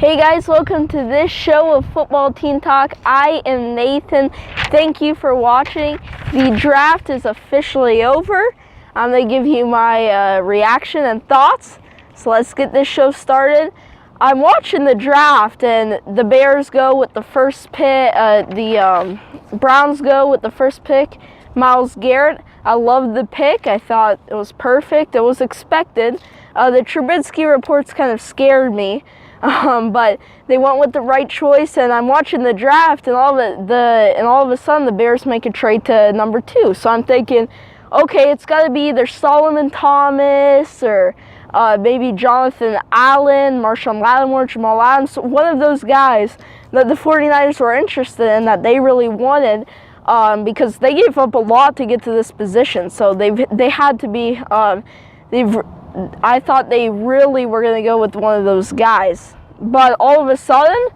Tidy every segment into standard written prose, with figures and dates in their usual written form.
Hey guys, welcome to this show of Football Teen Talk. I am Nathan. Thank you for watching. The draft is officially over. I'm going to give you my reaction and thoughts. So let's get this show started. I'm watching the draft and the Bears go with the first pick. The Browns go with the first pick. Myles Garrett. I loved the pick. I thought it was perfect. It was expected. The Trubisky reports kind of scared me. But they went with the right choice, and I'm watching the draft, and all of a sudden the Bears make a trade to number 2. So I'm thinking, okay, it's got to be either Solomon Thomas or maybe Jonathan Allen, Marshawn Lattimore, Jamal Adams, one of those guys that the 49ers were interested in, that they really wanted, because they gave up a lot to get to this position. So they had to be. I thought they really were going to go with one of those guys. But all of a sudden,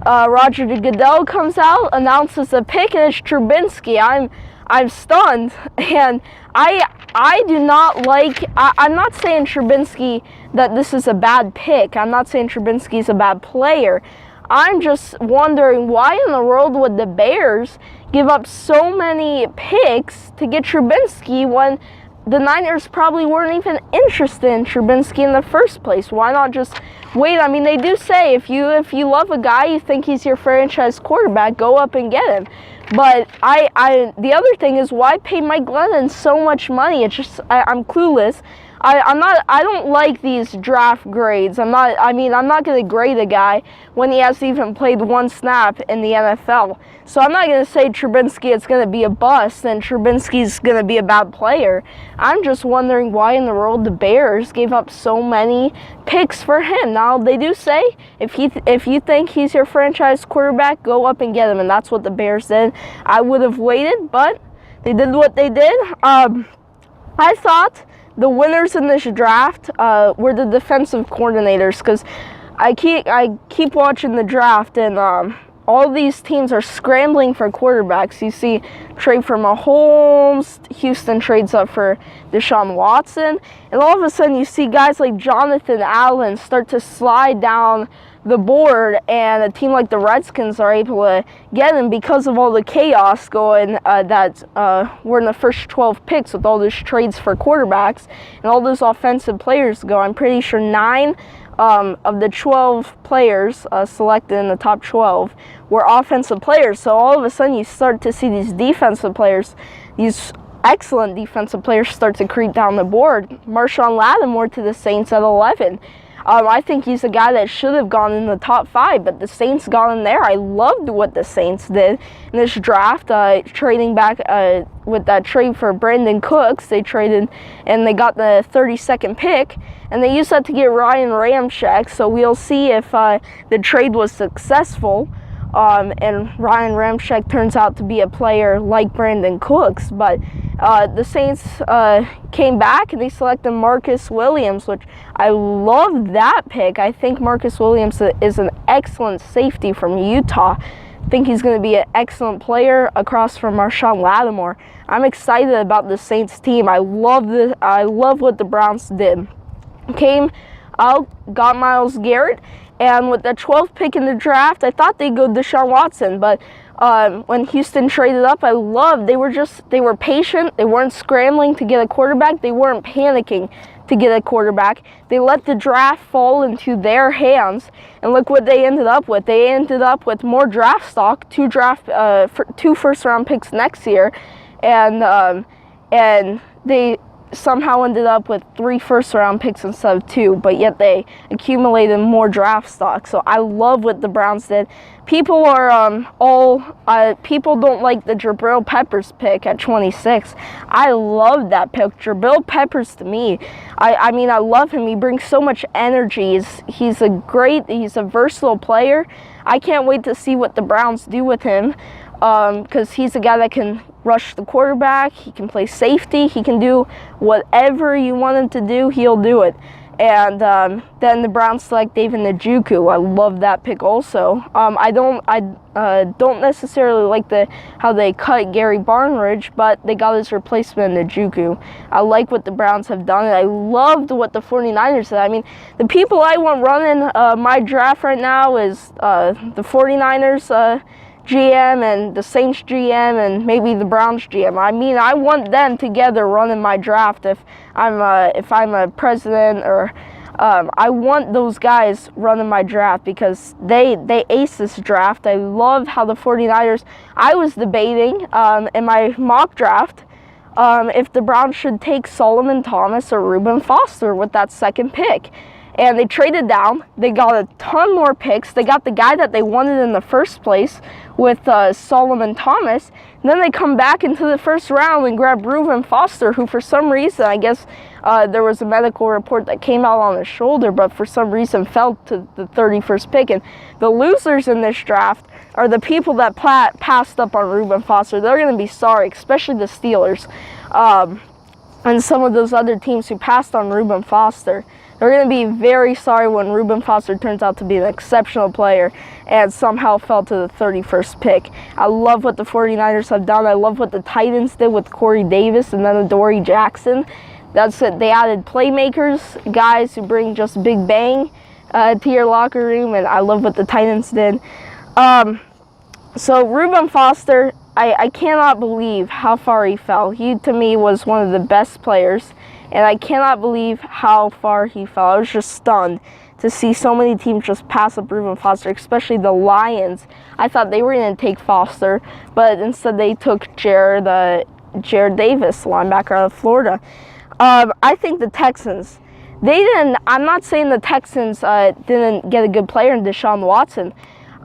Roger Goodell comes out, announces a pick, and it's Trubisky. I'm stunned. And I do not like, I'm not saying Trubisky that this is a bad pick. I'm not saying Trubisky's a bad player. I'm just wondering, why in the world would the Bears give up so many picks to get Trubisky when the Niners probably weren't even interested in Trubisky in the first place? Why not just wait? I mean, they do say if you love a guy, you think he's your franchise quarterback, go up and get him. But the other thing is, why pay Mike Glennon so much money? It's just I'm clueless. I don't like these draft grades. I'm not going to grade a guy when he hasn't even played one snap in the NFL. So I'm not going to say Trubisky is going to be a bust and Trubisky's going to be a bad player. I'm just wondering why in the world the Bears gave up so many picks for him. Now, they do say if you think he's your franchise quarterback, go up and get him, and that's what the Bears did. I would have waited, but they did what they did. I thought the winners in this draft were the defensive coordinators, because I keep watching the draft, and all these teams are scrambling for quarterbacks. You see trade for Mahomes, Houston trades up for Deshaun Watson, and all of a sudden you see guys like Jonathan Allen start to slide down the board, and a team like the Redskins are able to get him because of all the chaos going that were in the first 12 picks with all those trades for quarterbacks and all those offensive players go. I'm pretty sure 9 of the 12 players selected in the top 12 were offensive players. So all of a sudden you start to see these defensive players, these excellent defensive players, start to creep down the board. Marshawn Lattimore to the Saints at 11. I think he's a guy that should have gone in the top 5, but the Saints got him there. I loved what the Saints did in this draft, trading back with that trade for Brandon Cooks. They traded, and they got the 32nd pick, and they used that to get Ryan Ramczyk. So we'll see if the trade was successful, and Ryan Ramczyk turns out to be a player like Brandon Cooks. But the Saints came back and they selected Marcus Williams, which I love that pick. I think Marcus Williams is an excellent safety from Utah. I think he's going to be an excellent player across from Marshawn Lattimore. I'm excited about the Saints team. I love what the Browns did. Came out, got Myles Garrett, and with the 12th pick in the draft, I thought they'd go Deshaun Watson, but when Houston traded up, they were patient. They weren't scrambling to get a quarterback. They weren't panicking to get a quarterback. They let the draft fall into their hands, and look what they ended up with. They ended up with more draft stock, 2 first-round picks next year, and they somehow ended up with 3 first-round picks instead of 2, but yet they accumulated more draft stock. So I love what the Browns did. People people don't like the Jabril Peppers pick at 26. I love that pick. Jabril Peppers, to me, I mean, I love him. He brings so much energy. He's a versatile player. I can't wait to see what the Browns do with him, because he's a guy that can rush the quarterback, he can play safety, he can do whatever you want him to do, he'll do it. And then the Browns select David Njoku. I love that pick also. I don't necessarily like how they cut Gary Barnidge, but they got his replacement in Njoku. I like what the Browns have done, and I loved what the 49ers did. I mean, the people I want running my draft right now is the 49ers GM and the Saints GM and maybe the Browns GM. I mean, I want them together running my draft if I'm a president, or I want those guys running my draft because they ace this draft. I love how the 49ers, I was debating in my mock draft if the Browns should take Solomon Thomas or Reuben Foster with that second pick. And they traded down. They got a ton more picks. They got the guy that they wanted in the first place with Solomon Thomas. And then they come back into the first round and grab Reuben Foster, who for some reason, I guess there was a medical report that came out on his shoulder, but for some reason fell to the 31st pick. And the losers in this draft are the people that passed up on Reuben Foster. They're going to be sorry, especially the Steelers and some of those other teams who passed on Reuben Foster. They're going to be very sorry when Reuben Foster turns out to be an exceptional player and somehow fell to the 31st pick. I love what the 49ers have done. I love what the Titans did with Corey Davis and then Adoree Jackson. That's it. They added playmakers, guys who bring just big bang to your locker room, and I love what the Titans did. So Reuben Foster, I cannot believe how far he fell. He, to me, was one of the best players. And I cannot believe how far he fell. I was just stunned to see so many teams just pass up Reuben Foster, especially the Lions. I thought they were going to take Foster, but instead they took Jared Davis, linebacker out of Florida. I think the Texans, I'm not saying the Texans didn't get a good player in Deshaun Watson.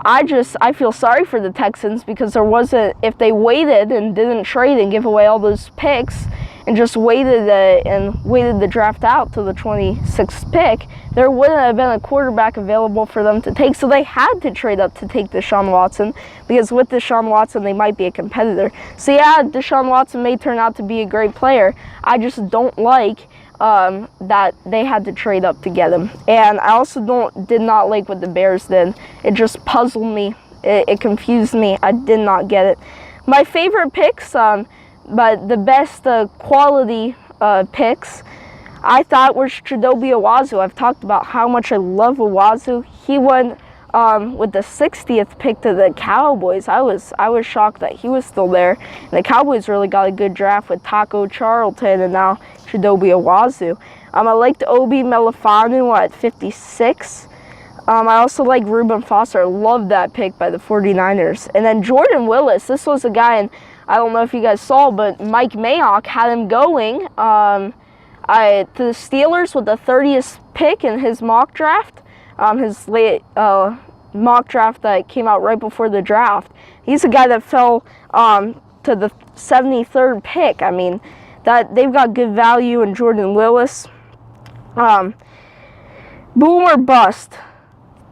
I feel sorry for the Texans because if they waited and didn't trade and give away all those picks, and just waited the draft out to the 26th pick, there wouldn't have been a quarterback available for them to take. So they had to trade up to take Deshaun Watson, because with Deshaun Watson, they might be a competitor. So yeah, Deshaun Watson may turn out to be a great player. I just don't like that they had to trade up to get him. And I also did not like what the Bears did. It just puzzled me. It confused me. I did not get it. My favorite picks, but the best quality picks, I thought, were Chidobe Owosu. I've talked about how much I love Owosu. He went with the 60th pick to the Cowboys. I was shocked that he was still there. And the Cowboys really got a good draft with Taco Charlton and now Chidobe Owosu. I liked Obi Melifonwu at 56. I also like Reuben Foster. I love that pick by the 49ers. And then Jordan Willis, this was a guy, and I don't know if you guys saw, but Mike Mayock had him going to the Steelers with the 30th pick in his mock draft, his late mock draft that came out right before the draft. He's a guy that fell to the 73rd pick. I mean, that they've got good value in Jordan Willis. Boom or bust,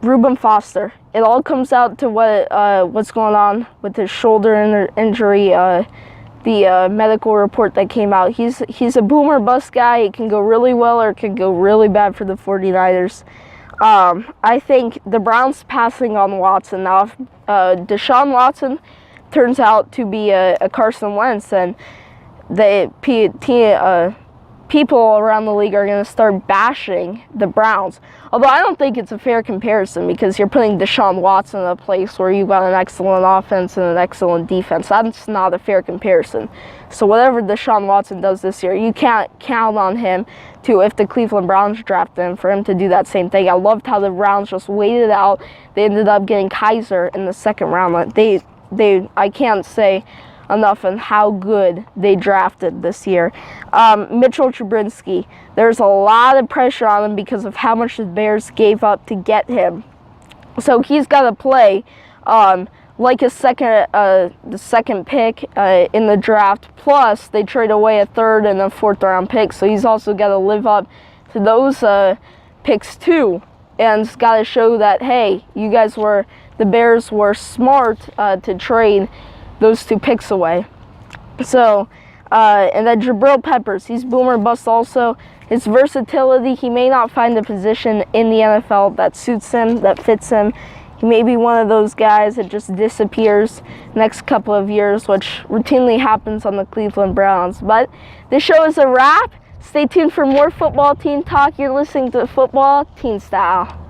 Reuben Foster. It all comes out to what's going on with his shoulder injury. The medical report that came out. He's a boom or bust guy. It can go really well or it can go really bad for the 49ers. I think the Browns passing on Watson. Now, if Deshaun Watson turns out to be a Carson Wentz, then people around the league are going to start bashing the Browns. Although I don't think it's a fair comparison, because you're putting Deshaun Watson in a place where you've got an excellent offense and an excellent defense. That's not a fair comparison. So whatever Deshaun Watson does this year, you can't count on him to, if the Cleveland Browns draft him, for him to do that same thing. I loved how the Browns just waited out. They ended up getting Kaiser in the second round. I can't say enough on how good they drafted this year. Mitchell Trubisky, there's a lot of pressure on him because of how much the Bears gave up to get him. So he's got to play like the second pick in the draft. Plus, they trade away a third and a fourth round pick. So he's also got to live up to those picks too. And it's got to show that, hey, the Bears were smart to trade those two picks away. So And then Jabril Peppers, he's boomer bust also. His versatility, he may not find a position in the NFL that suits him, that fits him. He may be one of those guys that just disappears next couple of years, which routinely happens on the Cleveland Browns. But this show is a wrap. Stay tuned for more football teen talk. You're listening to Football Teen Style.